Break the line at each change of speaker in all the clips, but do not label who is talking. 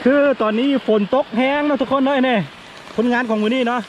คือตอนนี้ฝนตกแห้งนะทุกคนเลยเนี่ยผลงานของมือนี้เนาะ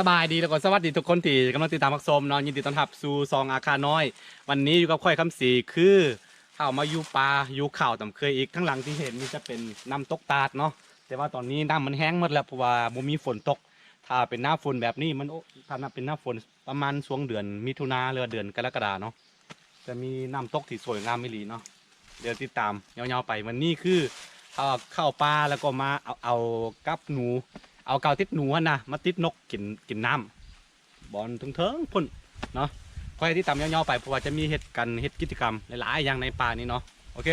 สบายดีแล้วก็สวัสดีทุกคนที่กำลังติดตามพักชมเนาะยินดีต้อนรับสู่ซองอาคาน้อยวันนี้อยู่กับค่อยคำศรีคือเข้ามาอยู่ป่าอยู่ข่าวต่ำเคยอีกข้างหลังที่เห็นนี่จะเป็นน้ำตกตาดเนาะแต่ว่าตอนนี้น้ำมันแห้งหมดแล้วเพราะว่าบ่มีฝนตกถ้าเป็นหน้าฝนแบบนี้มันถ้าเป็นหน้าฝนประมาณช่วงเดือนมิถุนาหรือเดือนกรกฎาเนาะจะมีน้ำตกที่สวยงามไม่หลีเนาะเดี๋ยวติดตามยาวๆไปวันนี้คือเข้าป่าแล้วก็มาเอากับหนูเอาเกาติดหนูนะมาติดนกกินน้ำบอลถึงเทิงพุ่นเนาะค่อยที่ตามย่อๆไปเพราะว่าจะมีเฮ็ดกิจกรรมหลายๆอย่างในป่านี้เนาะโอเค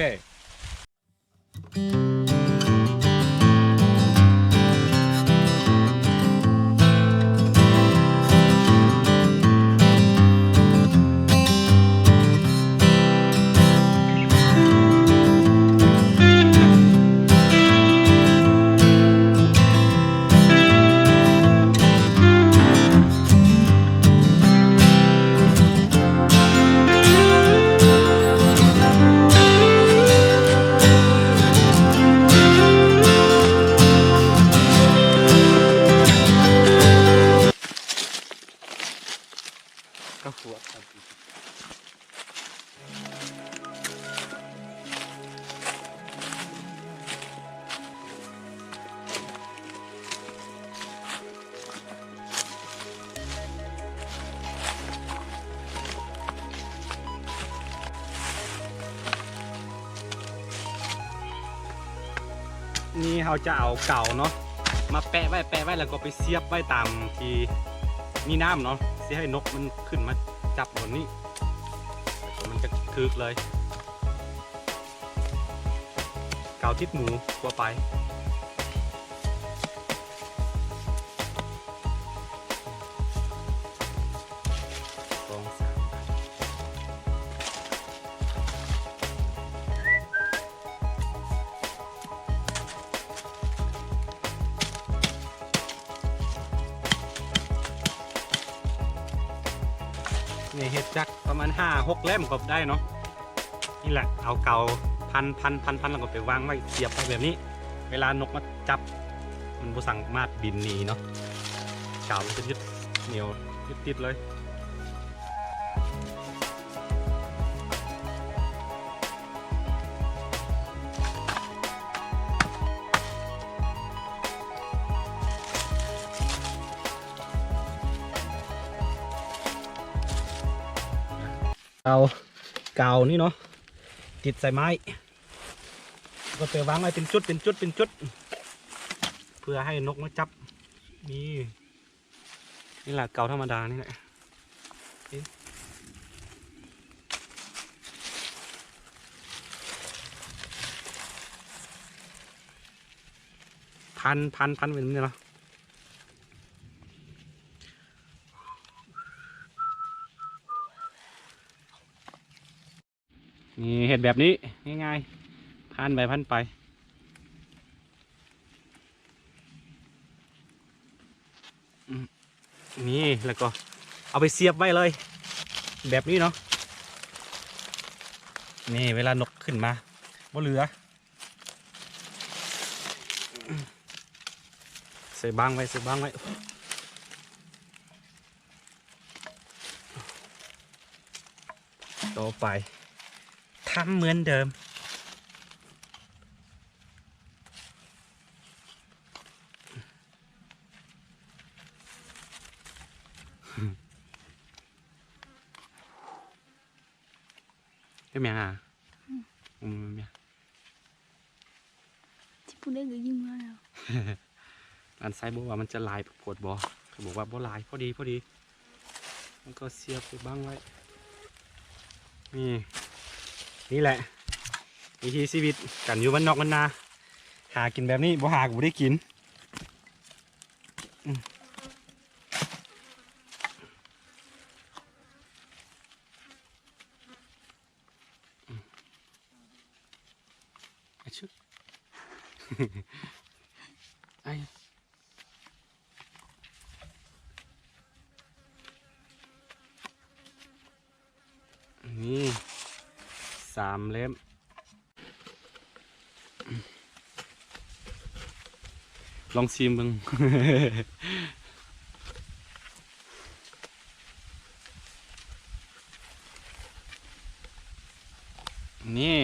ก็หัวนี่เราจะเอาเก่าเนาะมาแปะไว้แล้วก็ไปเสียบไว้ตามที่มีน้ำเนาะเสียให้นกมันขึ้นมาจับบนนี้มันจะคึกเลยเก่าทิศหมูตัวไปนี่เห็ดจักประมาณ5-6 เล่มก็ได้เนาะนี่แหละเอาเก่าพันแล้วก็ไปวางไว้เสียบไปแบบนี้เวลานกมาจับมันบ่สั่งมาดบินหนีเนาะเก่ามันจะยึดเหนียวยึดติดเลยเอาเก่านี่เนาะติดใส่ไม้ก็ไปวางไว้เป็นจุดเพื่อให้นกมาจับนี่แหละเก่าธรรมดานี่แหละพันแบบนี้เนาะนี่เห็ดแบบนี้ง่ายๆพันไปนี่แล้วก็เอาไปเสียบไว้เลยแบบนี้เนาะนี่เวลานกขึ้นมาบ่เหลือใส่บ้างไว้ต่อไปทำเหมือนเดิมcái mẹ à mẹ
chị phụ nữ người dùng nào
อันไซบอกว่ามันจะลายโผดบอเขาบอกว่าบ่ลายพอดีมันก็เสียบไปบ้างไว้นี่แหละวิถีชีวิตกันอยู่บ้านนอกมันนาหากินแบบนี้บ่หากูได้กินชึไอนี่3 เล่มลองชิมมึง นี่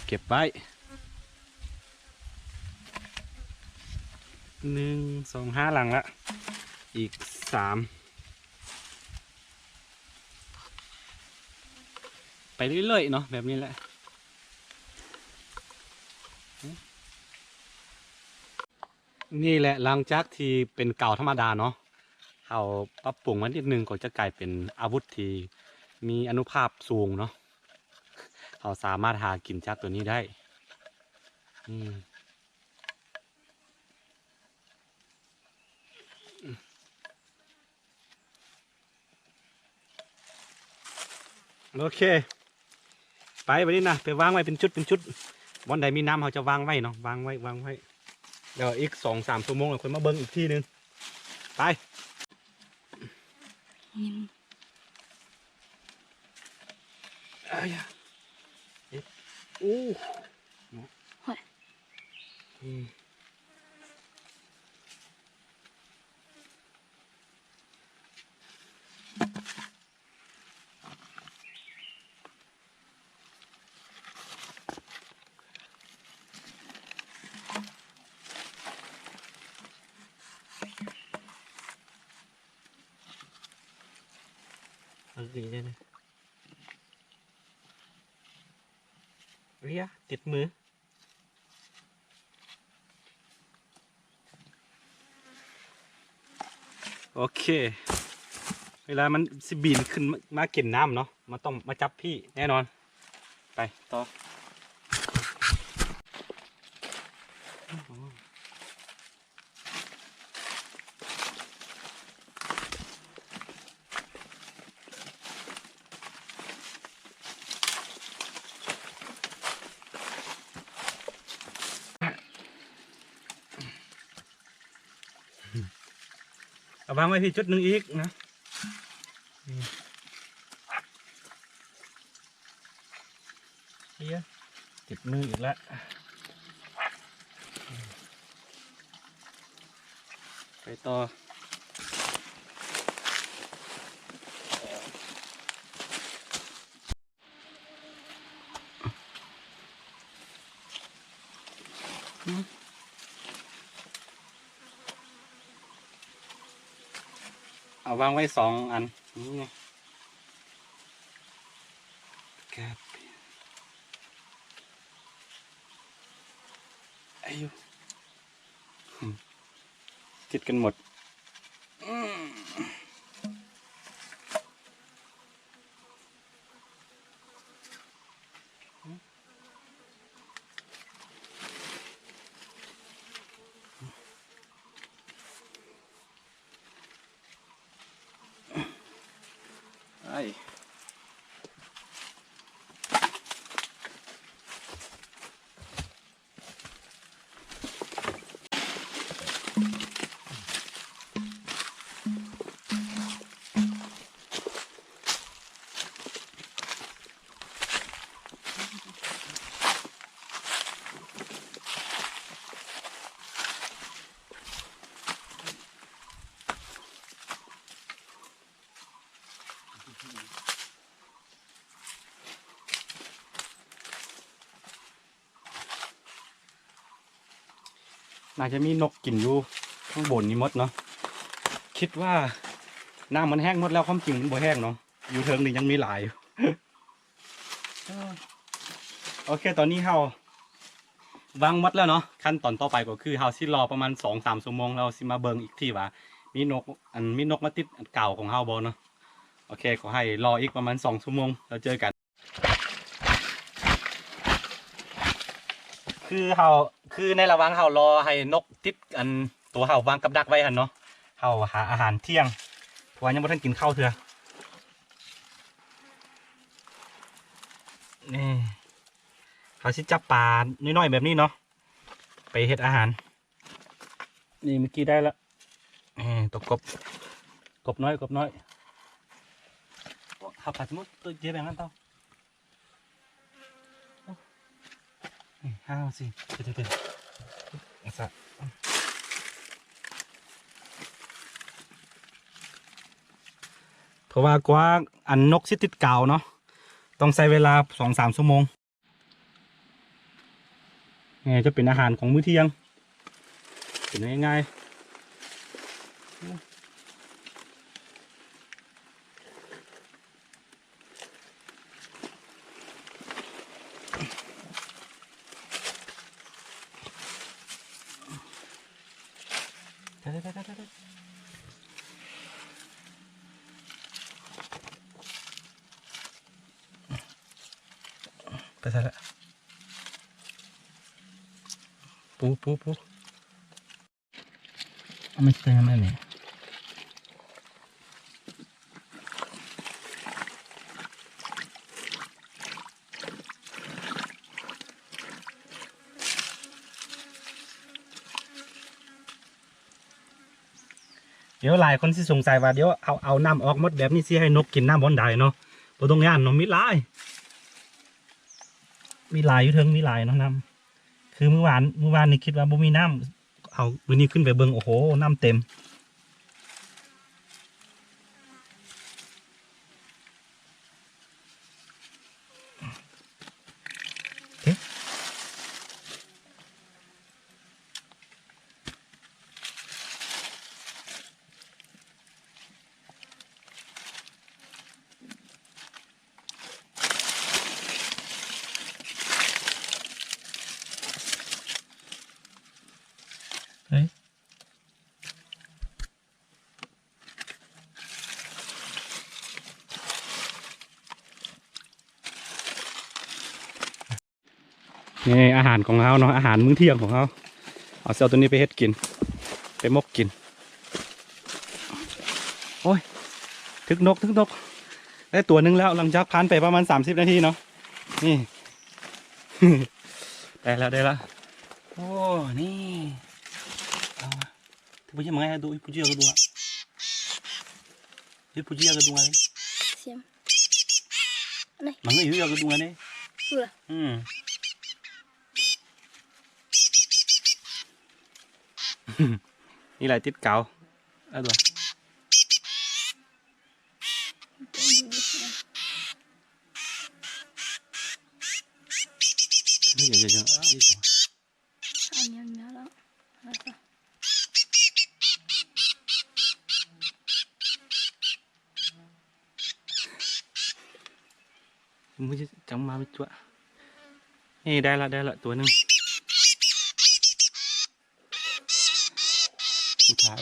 เก็บไว้1 2 5 หลังละอีก3ไปเรื่อยๆเนาะแบบนี้แหละนี่แหละหลังจากที่เป็นเก่าธรรมดาเนาะเอาปรับปรุงมันนิดนึงก็จะกลายเป็นอาวุธที่มีอานุภาพสูงเนาะเราสามารถหากินจากตัวนี้ได้โอเคไปวันนี้นะไปวางไว้เป็นชุดวันใดมีน้ำเขาจะวางไว้เนาะวางไว้เดี๋ยวอีก2-3 ชั่วโมงเราค่อยมาเบิ้งอีกทีนึงไปอู้ดีเลยนะเรียติดมือโอเคเวลามันสิบีนขึ้นมาเก็นน้ำเนาะมันต้องมาจับพี่แน่นอนไปต่อเอาวางไว้ที่จุดหนึ่งอีกนะเฮียติดมืออีกแล้วไปต่อเอาวางไว้2 อันนี่ไงแกบอายุติดกันหมดไอ้น่าจะมีนกกินอยู่ข้างบนนี้หมดเนาะคิดว่าน้ำมันแห้งหมดแล้วความจริงมันบ่แห้งเนาะอยู่เทิงนี่ยังมีหลายอยู่โอเคตอนนี้เรา วางมัดแล้วเนาะขั้นตอนต่อไปก็คือเฮาสิรอประมาณ2-3 ชั่วโมงเราสิมาเบิ่งอีกทีว่ามีนกมาติดอันเก่าของเฮาบ่เนาะโอเคขอให้รออีกประมาณ2 ชั่วโมงแล้วเจอกันคือในระหว่างเฮารอให้นกติดอันตัวเฮาวางกับดักไว้หั่นเนาะเฮาหาอาหารเที่ยงเพราะว่ายังบ่ทันกินข้าวเทื่อนี่เขาสิจับปลาน้อยๆแบบนี้เนาะไปเฮ็ดอาหารนี่เมื่อกี้ได้ละตัวกบน้อยขับปลาสมุดตัวเยอะแบบนั้นเต้าห้าวสิเดี๋ยวสะเพราะว่ากว่าอันนกสิติดเก่าเนาะต้องใช้เวลา2-3 ชั่วโมงนี่จะเป็นอาหารของมื้อเที่ยงเป็นง่ายไปซะละปูไม่ใช่ไหมเนี่ยเดี๋ยวหลายคนที่สงสัยว่าเดี๋ยวเอาน้ำออกหมดแบบนี้สิให้นกกินน้ำบอนได้เนาะบ่ต้องย่านเนาะมีหลายอยู่เทิงมีหลายเนาะน้ำคือเมื่อวานนี่คิดว่าบ่มีน้ำเอาวันนี้ขึ้นไปเบิ่งโอ้โหน้ำเต็มเฮ้ยนี่อาหารของเขาเนาะอาหารมื้อเที่ยงของเขาเอาเซลตัวนี้ไปเฮ็ดกินไปมกกินโอ้ยทึกนกได้ตัวหนึ่งแล้วหลังจากผ่านไปประมาณ30 นาทีเนาะนี่ ได้แล้วโอ้นี่เอาtu punya mengai adu ipu dia kedua kedua ni
Siap. Này.
Mengai dia kedua ni
Udah.
Ni lại tiết cào à rồi
Anh em nhớ đó.
Mới trong ma bích chuộtนี่ได้ละตัวหนึ่งอุทา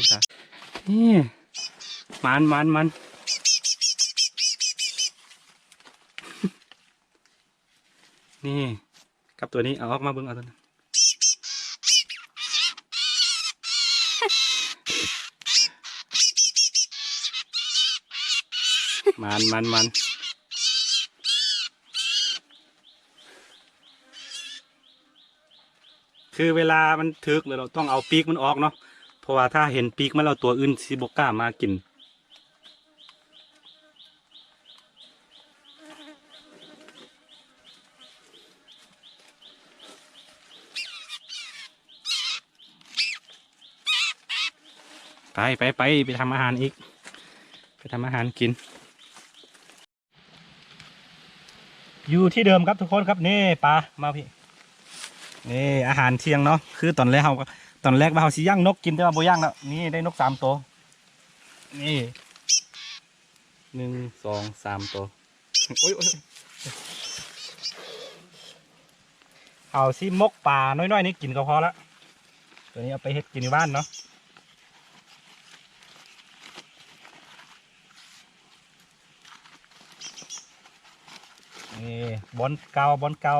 นี่มันนี่กับตัวนี้เอาออกมาเบิ่งเอาตัวนั้นมันคือเวลามันถึกเลยเราต้องเอาปีกมันออกเนาะเพราะว่าถ้าเห็นปีกมันเราตัวอื่นสิบกล้ามากินไปทำอาหารอีกไปทำอาหารกินอยู่ที่เดิมครับทุกคนครับนี่ปลามาพี่นี่อาหารเที่ยงเนาะคือตอนแรกว่าเราสิย่างนกกินแต่ว่าโบย่างแล้วนี่ได้นก3 ตัวนี่1 2 3 ตัวโอ้ยเฮ เอาซิมกปลาน้อยๆนี่กินก็พอละตัวนี้เอาไปเฮ็ดกินในบ้านเนาะนี่บอนเก่า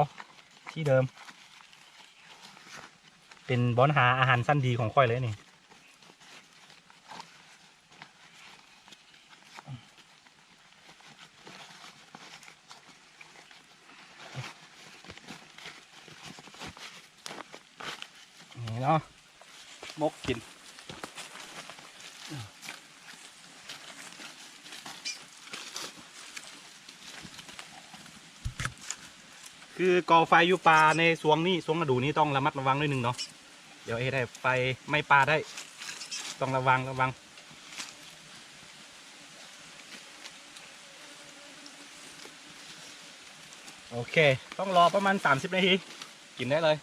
ที่เดิมเป็นบอนหาอาหารสั้นดีของค่อยเลยนี่นี่เนาะมกกินคือกอไฟอยู่ปลาในสวงนี้สวงกระดูนี้ต้องระมัดระวังด้วยหนึ่งเนาะเดี๋ยวได้ไฟไม่ปลาได้ต้องระวังโอเคต้องรอประมาณ30 นาทีกินได้เลย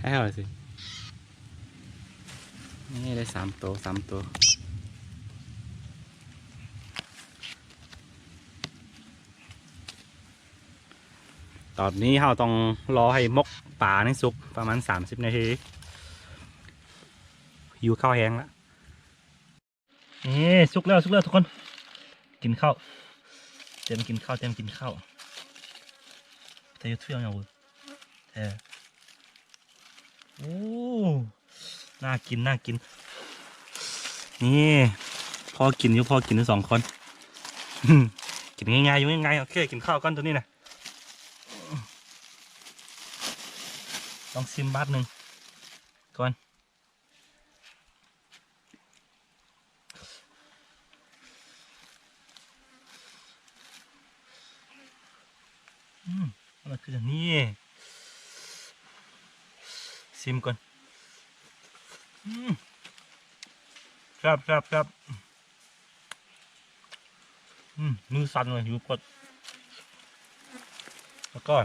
ให้เอาสินี่ได้3 ตัวตอนนี้เราต้องรอให้มกป่านี่สุกประมาณ30 นาทีหิวข้าวแห้งแล้วนี่สุกแล้วทุกคนกินข้าวเต็มกินข้าวแต่ยุดเที่ยงอย่างเว้ยโอ้น่ากินนี่พอกินอยู่2 คน กินง่ายๆอยู่ง่ายๆโอเคกินข้าวก้อนตัวนี้นะต้องซิมบาทหนึ่งก่อนมันคืออย่างนี้ซิมก่อนครับมือสั่นเลยหิวกดแล้วก็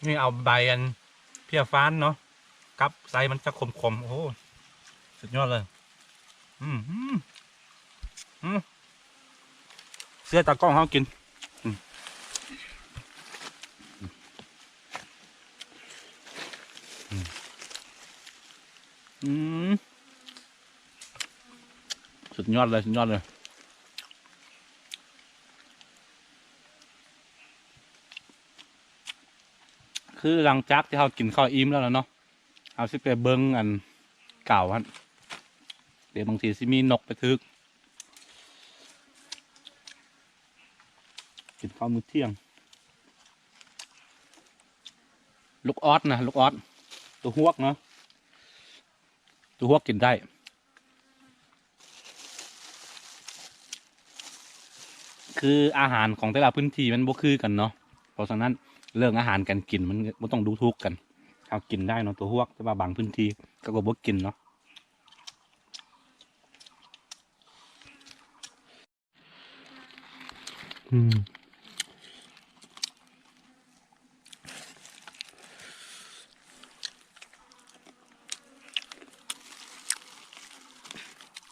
นี่เอาใบอันเพี้ยฟ้านเนาะกับไซมันจะคมโอ้โหสุดยอดเลยเสื้อตากล้องเขากินสุดยอดเลยคือหลังจากที่เรากินข้าวอิ่มแล้วเนาะเอาสิไปเบิ้งอันเก่าฮะเดี๋ยวบางทีสิมีนกไปทึกกินข้าวมื้อเที่ยงลูกออสตัวฮวกเนาะตัวฮวกกินได้คืออาหารของแต่ละพื้นที่มันบ่คือกันเนาะเพราะฉะนั้นเรื่องอาหารการกินมันบ่ต้องดูทุกกันเอากินได้เนาะตัวฮวกแต่ว่าบางพื้นที่ก็บ่กินเนาะ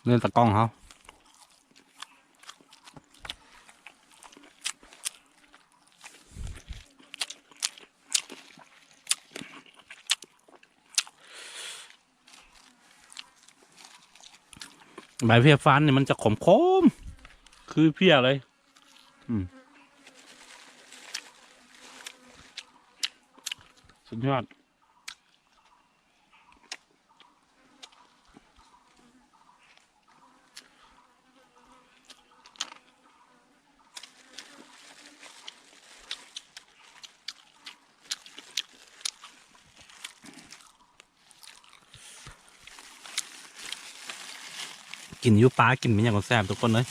เรื่องตะกล้องเขาใบเพี้ยฟ้านเนี่ยมันจะขมคือเพี้ยเลยสุดยอดกินยูปลากินเป็นอย่างก็แซ่บทุกคนเลย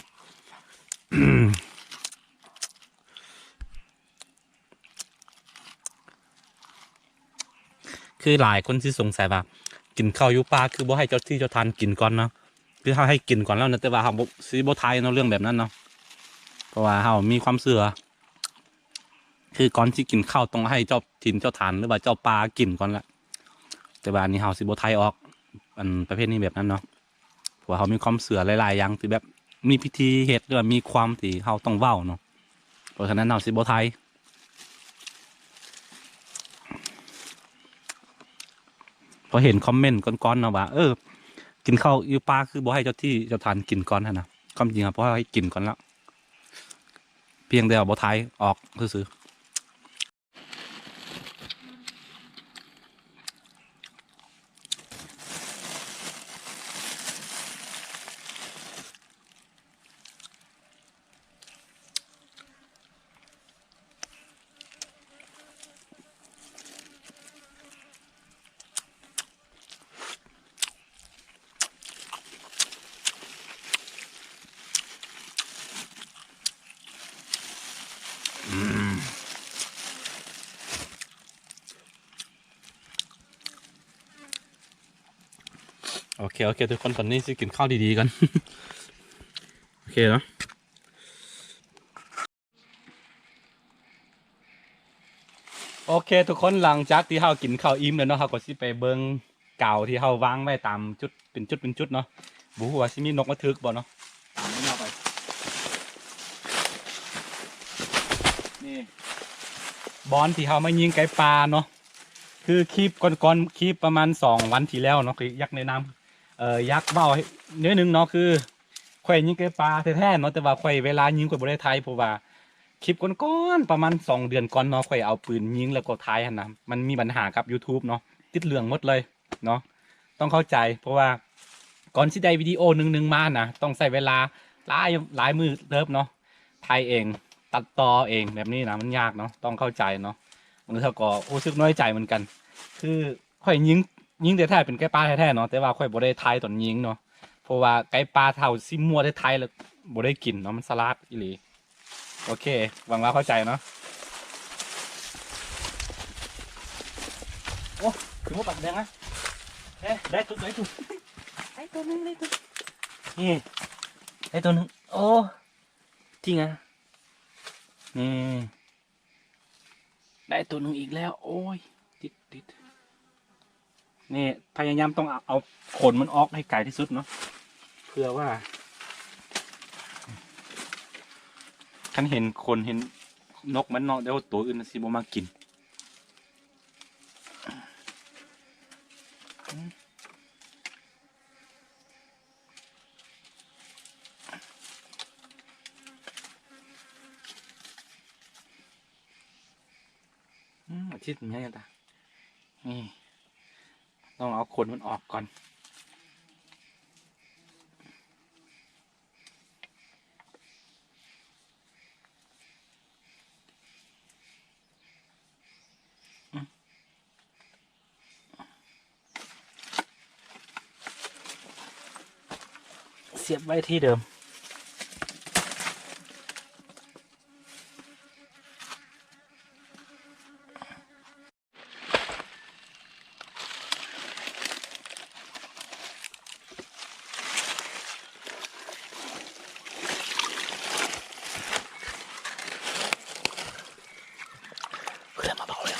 คือหลายคนที่สงสัยว่ากินข้าวยูปลาคือบ่ให้เจ้าที่เจ้าทานกินก่อนเนาะคือเขาให้กินก่อนแล้วนะแต่ว่าเขาซีโบไทยเนาะเรื่องแบบนั้นเนาะเพราะว่าเขามีความเสื่อคือก่อนที่กินข้าวต้องให้เจ้าถิ่นเจ้าทานหรือว่าเจ้าปลากินก่อนละแต่ว่าอันนี้เขาซีโบไทยออกอันประเภทนี้แบบนั้นเนาะ ราะเขามีความเสื่อหลายๆอย่างที่แบบมีพิธีเฮ็ดหรือว่ามีความที่เขาต้องเว้าเนาะเพราะฉะนั้นเราสิบ่ไทยพอเห็นคอมเมนต์ก้อนๆเนาะว่ากินข้าวอยู่ป่าคือบ่ให้เจ้าที่เจ้าทานกินก่อนนะความจริงครับเพราะให้กินก่อนแล้วเพียงแต่บ่ไทยออกซื่อโอเคทุกคนตอนนี้สิกินข้าวดีๆกัน โอเคเนาะโอเคทุกคนหลังจากที่เฮากินข้าวอิ่มแล้วเนาะเฮาก็สิไปเบิ่งเก่าที่เฮาวางไว้ตามจุดเป็นจุดเนาะบ่ฮู้ว่าสิมีนกมาทึกบ่เนาะตามนี้เอาไปนี่บอนที่เฮามายิงไก่ปลาเนาะคือคลิปก่อนคลิปประมาณ2 วันที่แล้วเนาะคือยักษ์ในน้ำยักษ์เบ้าเนื้อหนึ่งเนาะคือข่อยยิงไก่ปลาแท้ๆเนาะแต่ว่าข่อยเวลายิงข่อยบ่ได้ไทยเพราะว่าคลิปก่อนประมาณ2 เดือนก่อนเนาะข่อยเอาปืนยิงแล้วก็ไทยหั่นนะมันมีปัญหากับ YouTube เนาะติดเหลืองหมดเลยเนาะต้องเข้าใจเพราะว่าก่อนสิได้วิดีโอหนึ่งมานะต้องใช้เวลาหลายมือเติบเนาะไทยเองตัดต่อเองแบบนี้นะมันยากเนาะต้องเข้าใจเนาะมันเท่าก็รู้สึกน้อยใจเหมือนกันคือข่อยยิงแต่แท้เป็นไก่ปลาแท้ๆเนาะแต่ว่าข่อยบ่ได้ไทยตอนยิงเนาะเพราะว่าไก่ปลาเท่าซิมัวได้ไทยแล้วบ่ได้กินเนาะมันสลัดอีหลีโอเคหวังว่าเข้าใจเนาะโอ้ถึงว่าปักแดงนะได้ตัวนี่ได้ตัวนึงโอ้จริงอ่ะนี่ได้ตัวนึงอีกแล้วโอ้ยติดนี่พยายามต้องเอาขนมันออกให้ไกลที่สุดเนาะเพื่อว่าฉันเห็นคนเห็นนกมันเนาะเดี๋ยวตัวอื่นสิบ่มากินอาทิตย์นี้ยังตานี่ต้องเอาขนมันออกก่อนเสียบไว้ที่เดิมเพื่อมาเบาเลย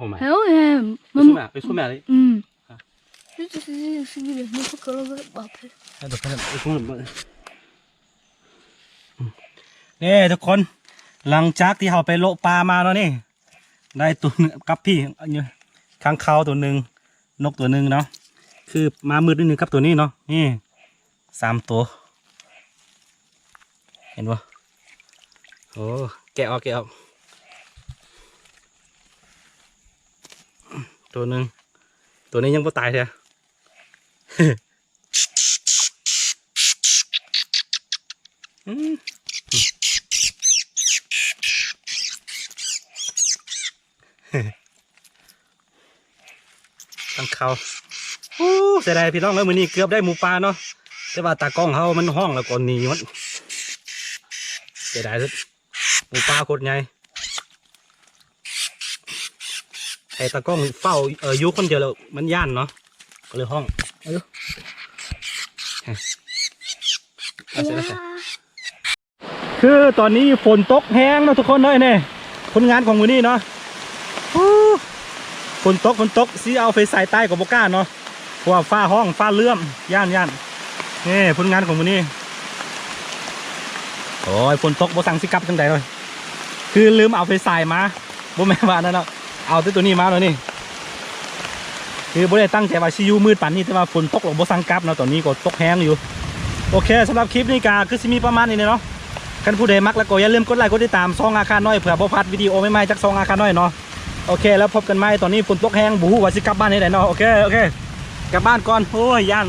好买。
还有哎，
ไปสู้แม่ไปสู้แม่เลย
嗯，这个没不可能个宝贝。
ให้ดูกันไปสู้แม่นี่ทุกคนหลังจากที่เราไปโลปลามาแล้วนี่ได้ตัวกับพี่ค้างคาวตัวหนึ่งนกตัวหนึ่งเนาะคือมามืดนิดนึงกับตัวนี้เนาะนี่3 ตัวเห็นปะโอ้แกะออกตัวหนึ่งตัวนี้ยังไม่ตายเลยตั้งเขาเสียดายพี่น้องแล้วมือนี้เกือบได้หมูปลาเนาะแต่ว่าตากล้องเขามันห้องแล้วก่อนหนีมันเสียดายสุดหมูปลาโคตรใหญ่ไอ้ตากล้องเฝ้าอยู่คนเดียวแล้วมันย่านเนาะก็เลยห้องคือตอนนี้ฝนตกแห้งเนาะทุกคนเนาะเนี่ยผลงานของมือนี้เนาะฝนตกซีเอาไฟใส่ใต้กับโบก้าเนาะเพราะว่าฟ้าห้องฟ้าเลื่อมย่านนี่ผลงานของมือนี้โอ้ยฝนตกโบสั่งสิกลับจังใดเลยคือลืมเอาไฟใส่มาโบแม่ว่านั่นเนาะเอาตัวนี้มาเลยนี่คือโบได้ตั้งใจว่าชิยูมืดป่านนี้แต่ว่าฝนตกหรอกโบสั่งกลับเนาะตอนนี้ก็ตกแห้งอยู่โอเคสำหรับคลิปนี้ก็คือสิมีประมาณนี้เนาะกันผู้ใดมักแล้วก็อย่าลืมกดไลค์กดติดตามซองอาคารน้อยเผื่อบ่พลาดวิดีโอใหม่ๆจากซองอาคารน้อยเนาะโอเคแล้วพบกันใหม่ตอนนี้ฝนตกแห้งบูฮูว่าสิกลับบ้านให้ได้เนาะโอเคกลับบ้านก่อนโอ้ยย่าน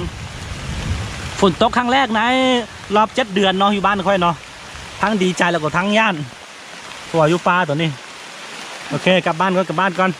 ฝนตกครั้งแรกในรอบ7 เดือนเนาะอยู่บ้านค่อยเนาะทั้งดีใจแล้วก็ทั้งย่านตัวอยู่ป่าตัวนี้โอเคกลับบ้านก่อน